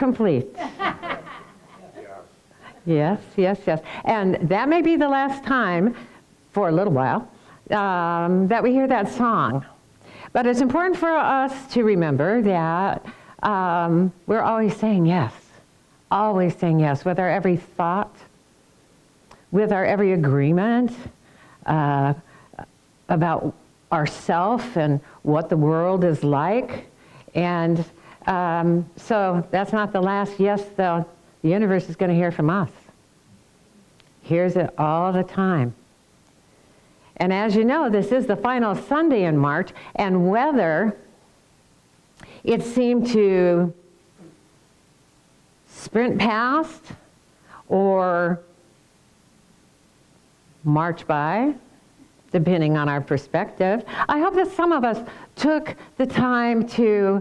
complete. Yes, yes, yes. And that may be the last time, for a little while, that we hear that song. But it's important for us to remember that we're always saying yes. Always saying yes with our every thought, with our every agreement about ourself and what the world is like. And so that's not the last yes the universe is going to hear from us. Hears it all the time. And as you know, this is the final Sunday in March, and whether it seemed to sprint past or march by, depending on our perspective, I hope that some of us took the time to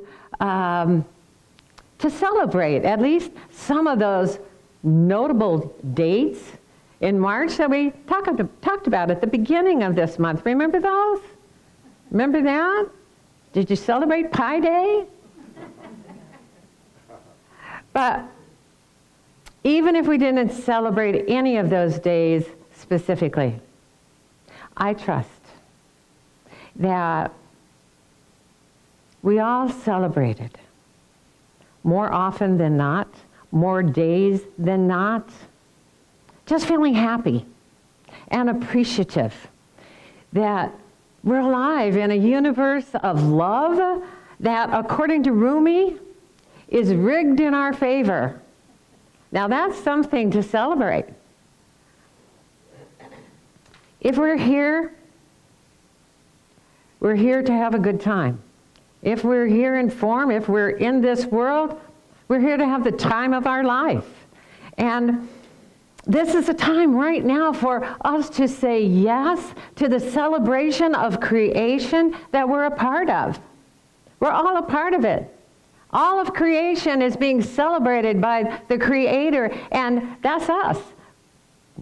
celebrate at least some of those notable dates in March that we talked about at the beginning of this month. Remember those? Remember that? Did you celebrate Pi Day? But even if we didn't celebrate any of those days specifically, I trust that we all celebrated more often than not, more days than not, just feeling happy and appreciative that we're alive in a universe of love that, according to Rumi, is rigged in our favor. Now that's something to celebrate. If we're here to have a good time. If we're here in form, if we're in this world, we're here to have the time of our life. And this is a time right now for us to say yes to the celebration of creation that we're a part of. We're all a part of it. All of creation is being celebrated by the Creator, and that's us.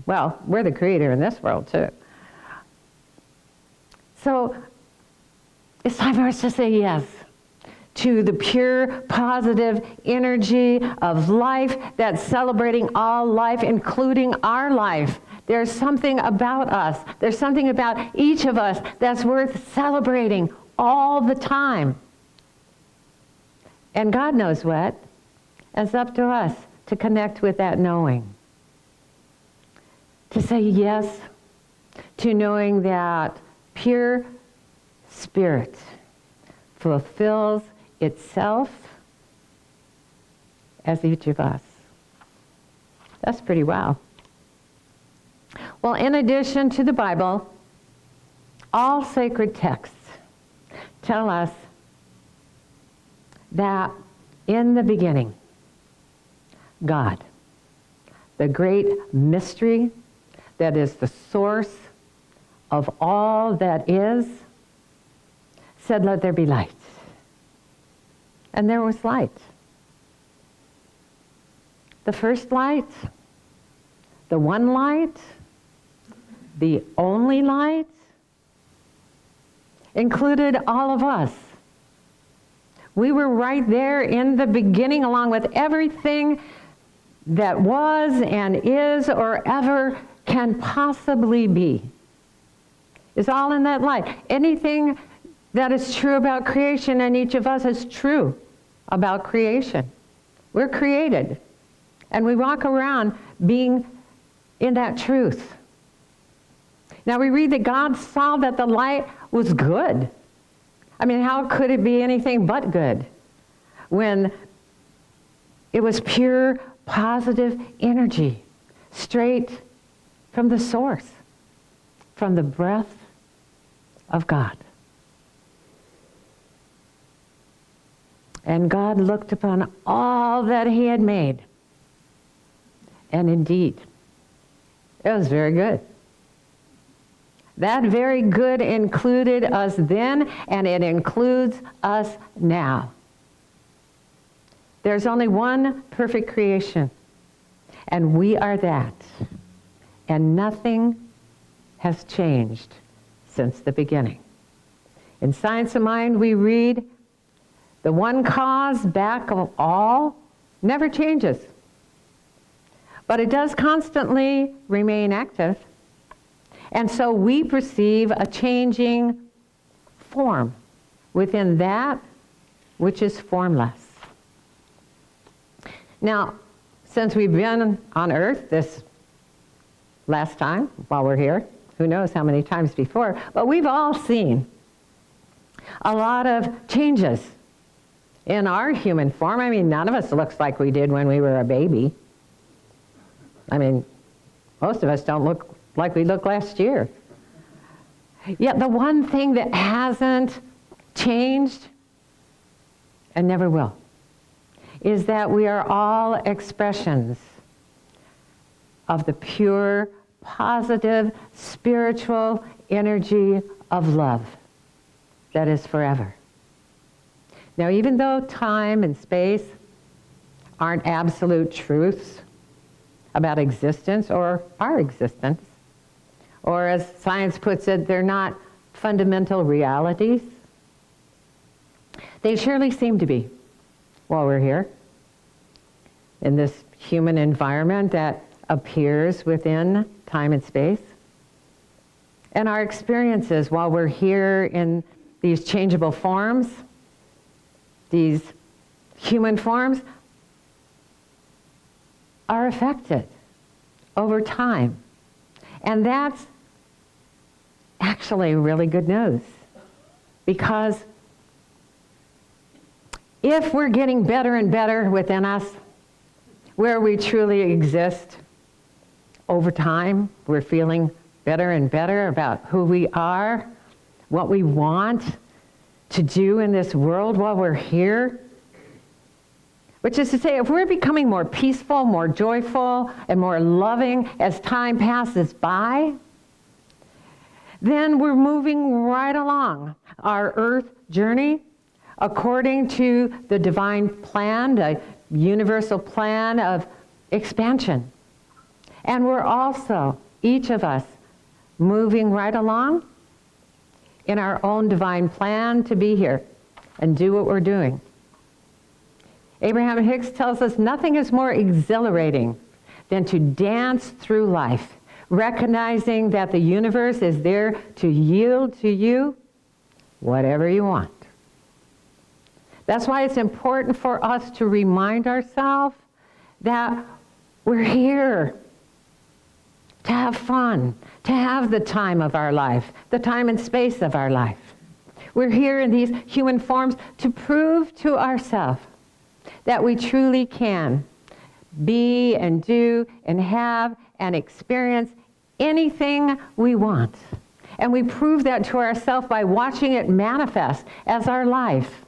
Well, we're the Creator in this world, too. So it's time for us to say yes to the pure, positive energy of life that's celebrating all life, including our life. There's something about us. There's something about each of us that's worth celebrating all the time. And God knows what. It's up to us to connect with that knowing. To say yes to knowing that pure spirit fulfills itself as each of us. That's pretty wow. Well, in addition to the Bible, all sacred texts tell us that in the beginning, God, the great mystery that is the source of all that is, said, "Let there be light." And there was light. The first light, the one light, the only light, included all of us. We were right there in the beginning, along with everything that was and is or ever can possibly be. It's all in that light. Anything that is true about creation, and each of us is true about creation. We're created, and we walk around being in that truth. Now we read that God saw that the light was good. I mean, how could it be anything but good when it was pure, positive energy, straight from the source, from the breath of God. And God looked upon all that He had made, and indeed, it was very good. That very good included us then, and it includes us now. There's only one perfect creation, and we are that. And nothing has changed since the beginning. In Science of Mind, we read, the one cause back of all Never changes. But it does constantly remain active. And so we perceive a changing form within that which is formless. Now, since we've been on earth this last time while we're here, who knows how many times before, but we've all seen a lot of changes in our human form. I mean, none of us looks like we did when we were a baby. I mean, most of us don't look like we looked last year. Yet the one thing that hasn't changed and never will is that we are all expressions of the pure, positive, spiritual energy of love that is forever. Now, even though time and space aren't absolute truths about existence or our existence, or as science puts it, they're not fundamental realities, they surely seem to be while we're here in this human environment that appears within time and space. And our experiences while we're here in these changeable forms, these human forms, are affected over time. And that's actually really good news, because if we're getting better and better within us, where we truly exist over time, we're feeling better and better about who we are, what we want to do in this world while we're here. Which is to say, if we're becoming more peaceful, more joyful, and more loving as time passes by, then we're moving right along our earth journey according to the divine plan, the universal plan of expansion. And we're also, each of us, moving right along in our own divine plan to be here and do what we're doing. Abraham Hicks tells us nothing is more exhilarating than to dance through life, recognizing that the universe is there to yield to you whatever you want. That's why it's important for us to remind ourselves that we're here to have fun, to have the time of our life, the time and space of our life. We're here in these human forms to prove to ourselves that we truly can be and do and have and experience anything we want. And we prove that to ourselves by watching it manifest as our life,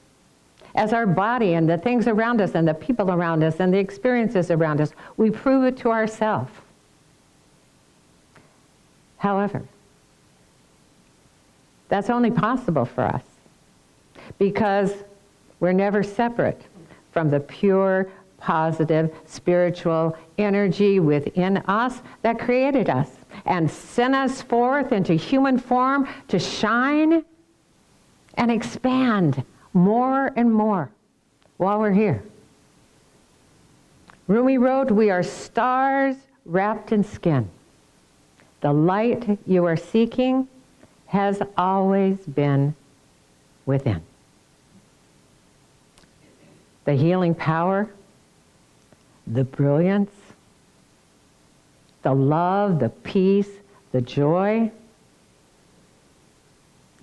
as our body and the things around us and the people around us and the experiences around us. We prove it to ourselves. However, that's only possible for us because we're never separate from the pure, positive, spiritual energy within us that created us and sent us forth into human form to shine and expand more and more while we're here. Rumi wrote, "We are stars wrapped in skin. The light you are seeking has always been within." The healing power, the brilliance, the love, the peace, the joy,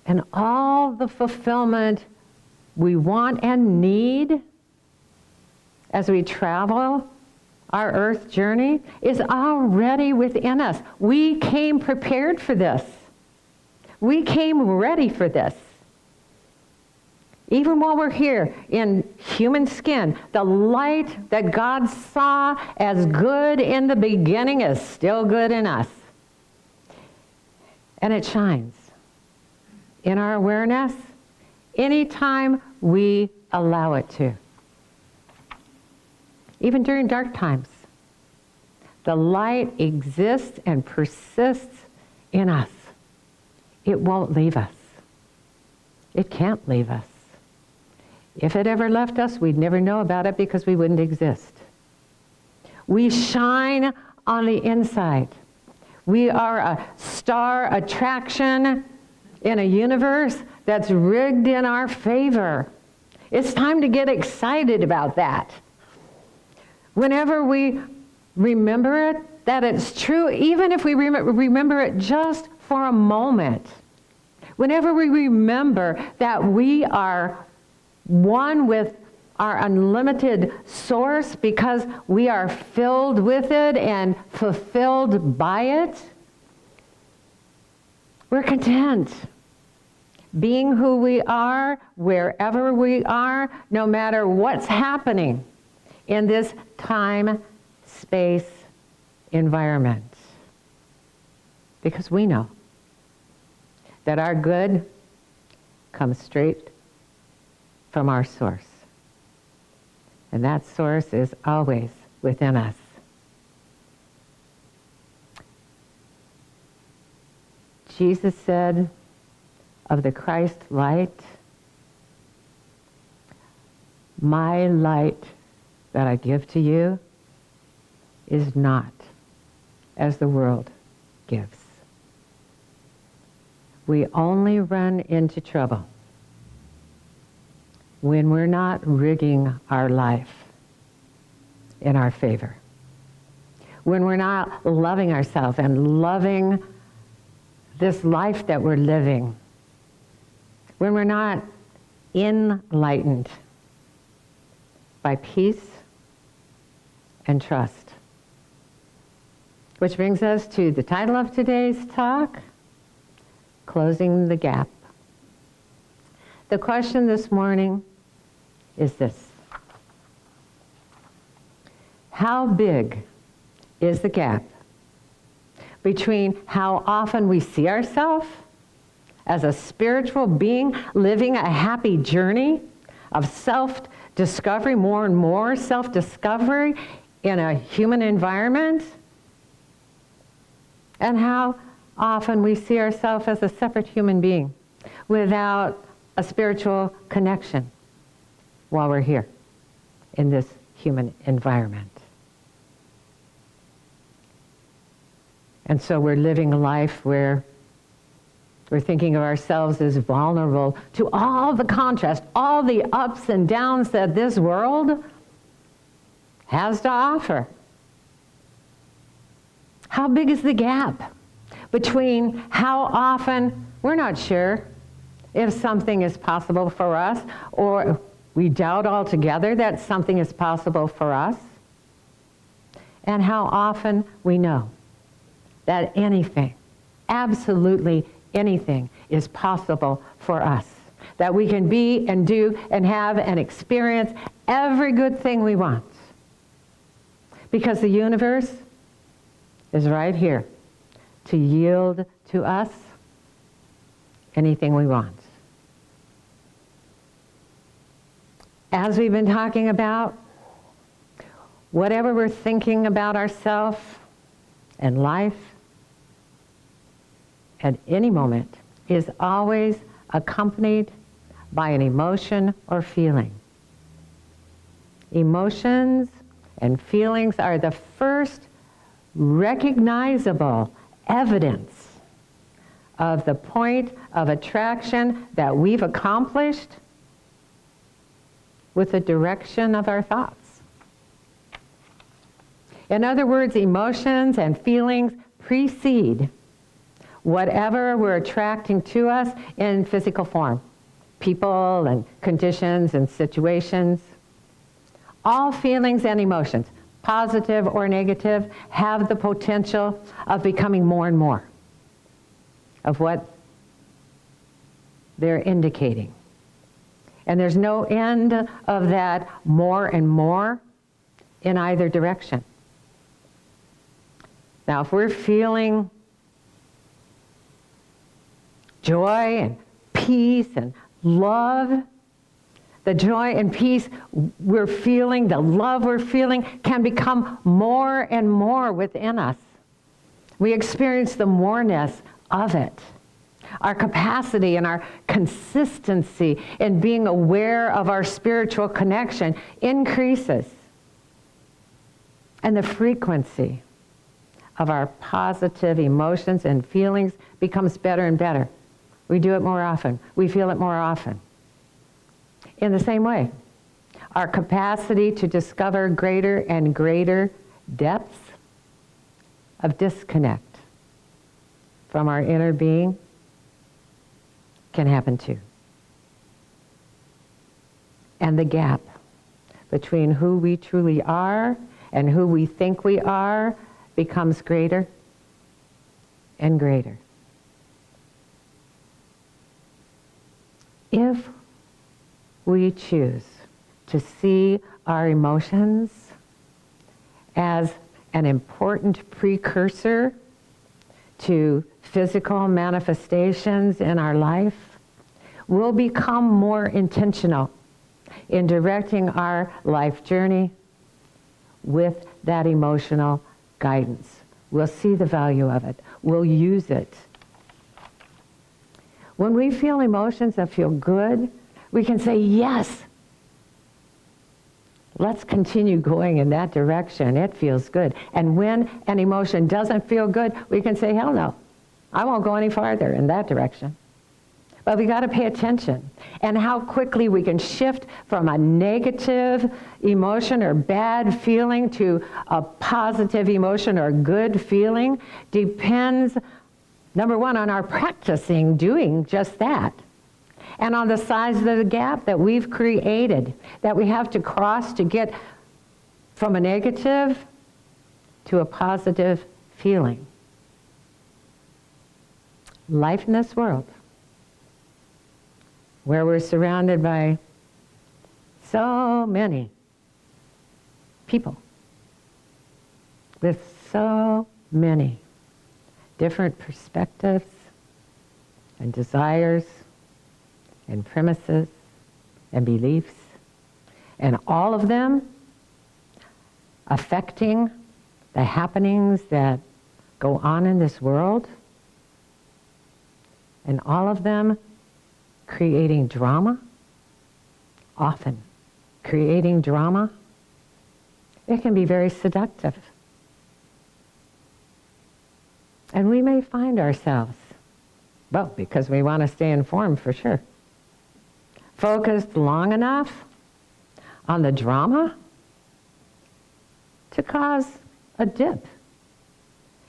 and all the fulfillment we want and need as we travel our earth journey is already within us. We came prepared for this. We came ready for this. Even while we're here in human skin, the light that God saw as good in the beginning is still good in us. And it shines in our awareness anytime we allow it to. Even during dark times, the light exists and persists in us. It won't leave us. It can't leave us. If it ever left us, we'd never know about it because we wouldn't exist. We shine on the inside. We are a star attraction in a universe that's rigged in our favor. It's time to get excited about that. Whenever we remember it, that it's true, even if we remember it just for a moment. Whenever we remember that we are one with our unlimited source because we are filled with it and fulfilled by it, we're content. Being who we are, wherever we are, no matter what's happening in this time-space environment. Because we know that our good comes straight from our source. And that source is always within us. Jesus said of the Christ light, "My light that I give to you is not as the world gives." We only run into trouble when we're not rigging our life in our favor. When we're not loving ourselves and loving this life that we're living. When we're not enlightened by peace and trust. Which brings us to the title of today's talk, Closing the Gap. The question this morning is this: how big is the gap between how often we see ourselves as a spiritual being living a happy journey of self-discovery, more and more self-discovery in a human environment, and how often we see ourselves as a separate human being without a spiritual connection while we're here in this human environment. And so we're living a life where we're thinking of ourselves as vulnerable to all the contrast, all the ups and downs that this world has to offer. How big is the gap between how often we're not sure if something is possible for us, or we doubt altogether that something is possible for us, and how often we know that anything, absolutely anything, is possible for us. That we can be and do and have and experience every good thing we want. Because the universe is right here to yield to us anything we want. As we've been talking about, whatever we're thinking about ourselves and life at any moment is always accompanied by an emotion or feeling. Emotions and feelings are the first recognizable evidence of the point of attraction that we've accomplished with the direction of our thoughts. In other words, emotions and feelings precede whatever we're attracting to us in physical form. People and conditions and situations. All feelings and emotions, positive or negative, have the potential of becoming more and more of what they're indicating. And there's no end of that more and more in either direction. Now, if we're feeling joy and peace and love, the joy and peace we're feeling, the love we're feeling, can become more and more within us. We experience the moreness of it. Our capacity and our consistency in being aware of our spiritual connection increases. And the frequency of our positive emotions and feelings becomes better and better. We do it more often. We feel it more often. In the same way, our capacity to discover greater and greater depths of disconnect from our inner being can happen too. And the gap between who we truly are and who we think we are becomes greater and greater. If we choose to see our emotions as an important precursor to physical manifestations in our life, we'll become more intentional in directing our life journey with that emotional guidance. We'll see the value of it. We'll use it. When we feel emotions that feel good, we can say, yes, let's continue going in that direction. It feels good. And when an emotion doesn't feel good, we can say, hell no, I won't go any farther in that direction. But we got to pay attention. And how quickly we can shift from a negative emotion or bad feeling to a positive emotion or good feeling depends, number one, on our practicing doing just that. And on the size of the gap that we've created, that we have to cross to get from a negative to a positive feeling. Life in this world, where we're surrounded by so many people with so many different perspectives and desires and premises and beliefs, and all of them affecting the happenings that go on in this world, and all of them creating drama, often creating drama, it can be very seductive. And we may find ourselves, well, because we want to stay informed for sure, focused long enough on the drama to cause a dip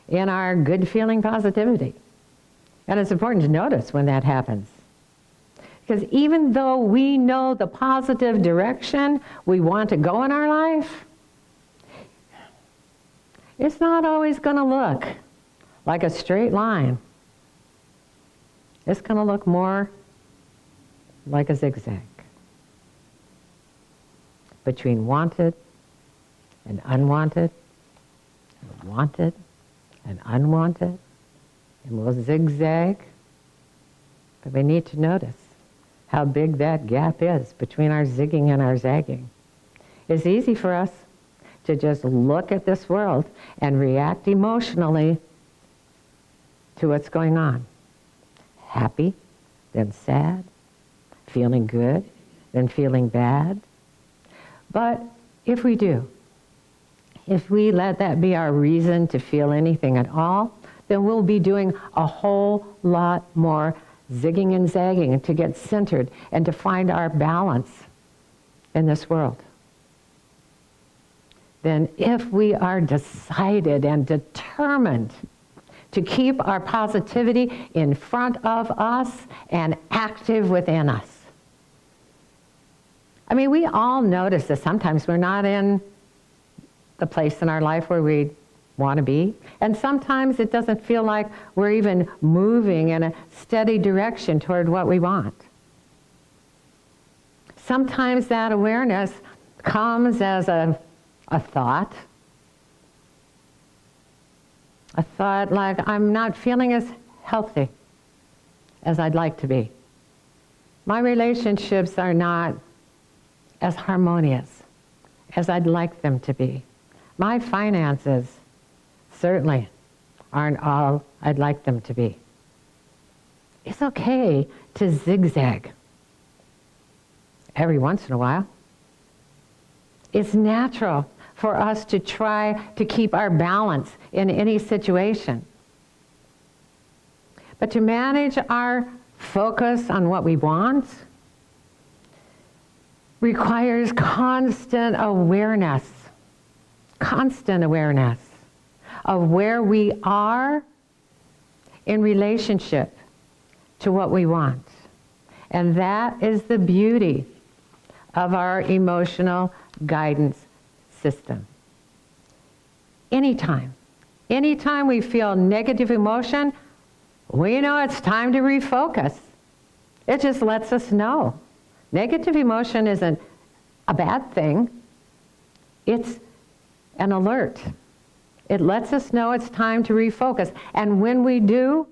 in our good feeling positivity. And it's important to notice when that happens. Because even though we know the positive direction we want to go in our life, it's not always going to look like a straight line. It's going to look more like a zigzag between wanted and unwanted, and wanted and unwanted, and we'll zigzag. But we need to notice how big that gap is between our zigging and our zagging. It's easy for us to just look at this world and react emotionally to what's going on. Happy, then sad, feeling good, then feeling bad. But if we do, if we let that be our reason to feel anything at all, then we'll be doing a whole lot more zigging and zagging to get centered and to find our balance in this world. Then if we are decided and determined to keep our positivity in front of us and active within us. I mean, we all notice that sometimes we're not in the place in our life where we want to be. And sometimes it doesn't feel like we're even moving in a steady direction toward what we want. Sometimes that awareness comes as a thought. A thought like, I'm not feeling as healthy as I'd like to be. My relationships are not as harmonious as I'd like them to be. My finances certainly aren't all I'd like them to be. It's okay to zigzag every once in a while. It's natural for us to try to keep our balance in any situation. But to manage our focus on what we want requires constant awareness of where we are in relationship to what we want. And that is the beauty of our emotional guidance system. Anytime we feel negative emotion, we know it's time to refocus. It just lets us know. Negative emotion isn't a bad thing. It's an alert. It lets us know it's time to refocus. And when we do,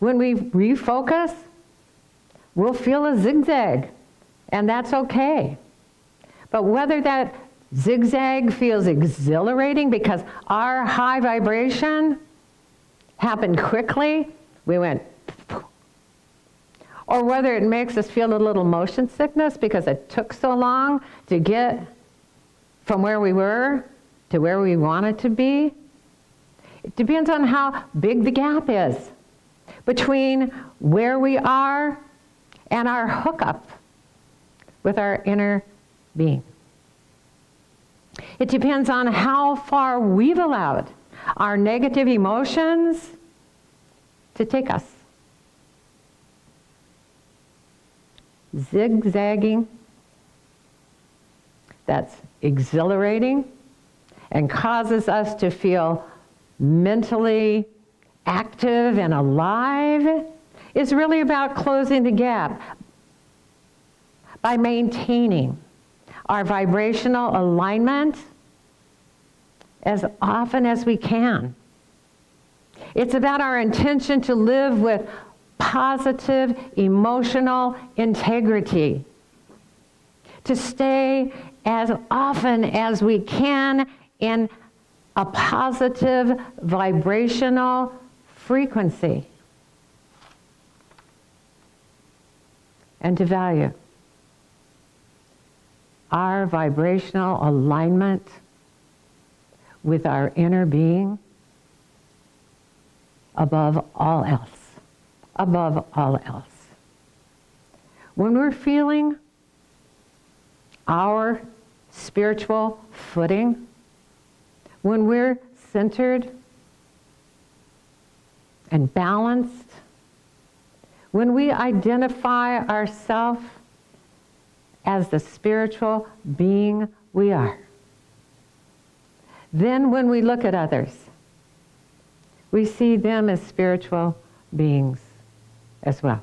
when we refocus, we'll feel a zigzag. And that's okay. But whether that zigzag feels exhilarating because our high vibration happened quickly, we went, or whether it makes us feel a little motion sickness because it took so long to get from where we were to where we wanted to be. It depends on how big the gap is between where we are and our hookup with our inner being. It depends on how far we've allowed our negative emotions to take us. Zigzagging, that's exhilarating and causes us to feel mentally active and alive, is really about closing the gap by maintaining our vibrational alignment as often as we can. It's about our intention to live with positive emotional integrity, to stay as often as we can in a positive vibrational frequency, and to value our vibrational alignment with our inner being above all else. Above all else. When we're feeling our spiritual footing, when we're centered and balanced, when we identify ourselves as the spiritual being we are, then when we look at others, we see them as spiritual beings as well.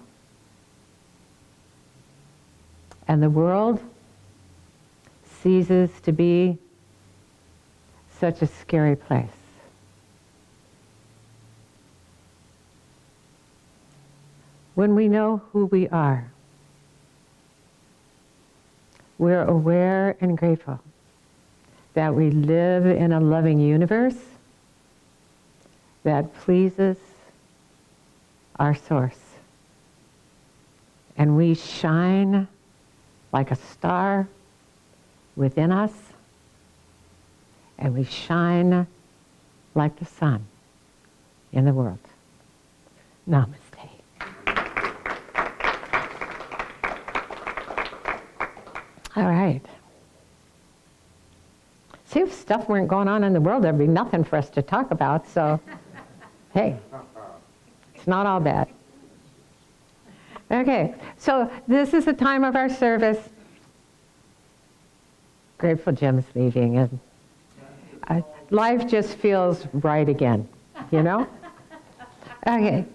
And the world ceases to be such a scary place. When we know who we are, we're aware and grateful that we live in a loving universe that pleases our source. And we shine like a star within us, and we shine like the sun in the world. Namaste. All right. See, if stuff weren't going on in the world, there'd be nothing for us to talk about, so hey, it's not all bad. Okay, so this is the time of our service. Grateful Jim's leaving, and life just feels right again, you know? Okay,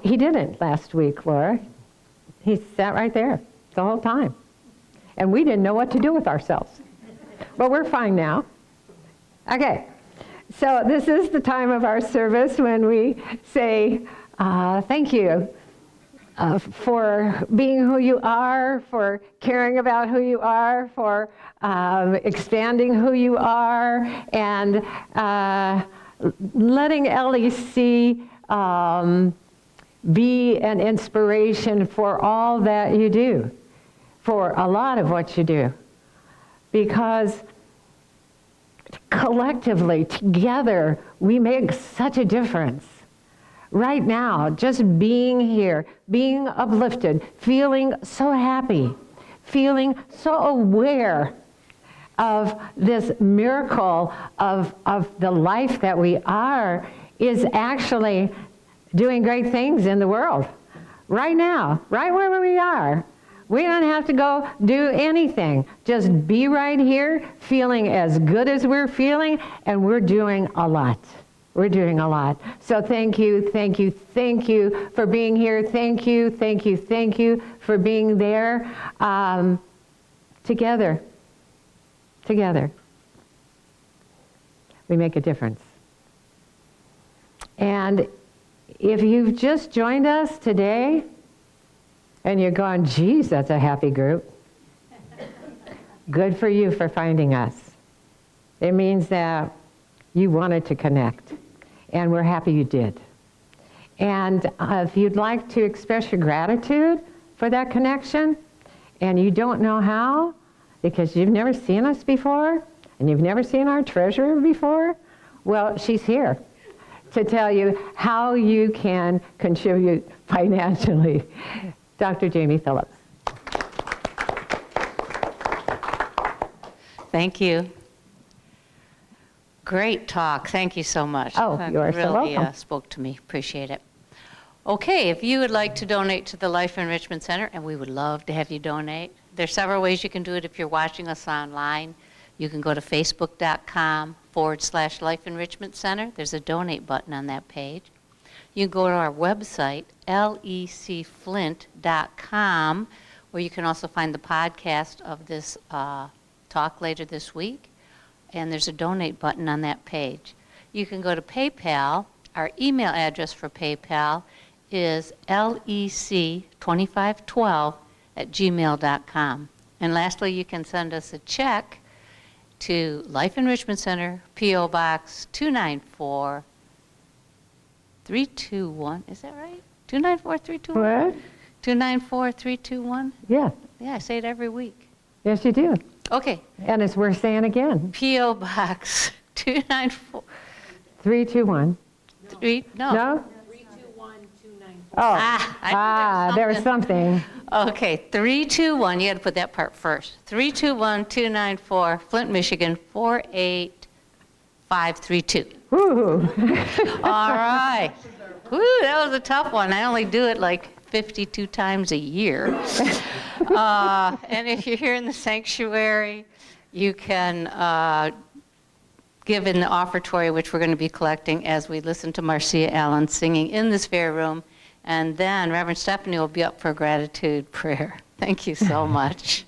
he didn't last week, Laura. He sat right there the whole time. And we didn't know what to do with ourselves. But we're fine now. Okay, so this is the time of our service when we say thank you for being who you are, for caring about who you are, for expanding who you are, and letting LEC be an inspiration for all that you do, for a lot of what you do. Because collectively, together, we make such a difference. Right now, just being here, being uplifted, feeling so happy, feeling so aware of this miracle of the life that we are is actually doing great things in the world. Right now, right where we are. We don't have to go do anything. Just be right here, feeling as good as we're feeling, and we're doing a lot. We're doing a lot. So thank you, thank you, thank you for being here. Thank you, thank you, thank you for being there. Together, we make a difference. And if you've just joined us today, and you're going, geez, that's a happy group. Good for you for finding us. It means that you wanted to connect, and we're happy you did. And if you'd like to express your gratitude for that connection, and you don't know how, because you've never seen us before, and you've never seen our treasurer before, well, she's here to tell you how you can contribute financially. Dr. Jamie Phillips. Thank you. Great talk. Thank you so much. Oh, you are so welcome. Really spoke to me. Appreciate it. Okay, if you would like to donate to the Life Enrichment Center, and we would love to have you donate, there's several ways you can do it if you're watching us online. You can go to facebook.com/Life Enrichment Center. There's a donate button on that page. You can go to our website, lecflint.com, where you can also find the podcast of this talk later this week. And there's a donate button on that page. You can go to PayPal. Our email address for PayPal is lec2512@gmail.com. And lastly, you can send us a check to Life Enrichment Center, P.O. Box 294-321. Is that right? 294-321? What? 294-321? Yeah. Yeah, I say it every week. Yes, you do. Okay. And it's worth saying again. P.O. Box 294. 321. No? 321-294. Oh. I knew there was something. Okay, 321. You got to put that part first. 321-294, Flint, Michigan 48532. Woo. All right. Woo, that was a tough one. I only do it like 52 times a year. And if you're here in the sanctuary, you can give in the offertory, which we're going to be collecting as we listen to Marcia Allen singing in this very room. And then Reverend Stephanie will be up for a gratitude prayer. Thank you so much.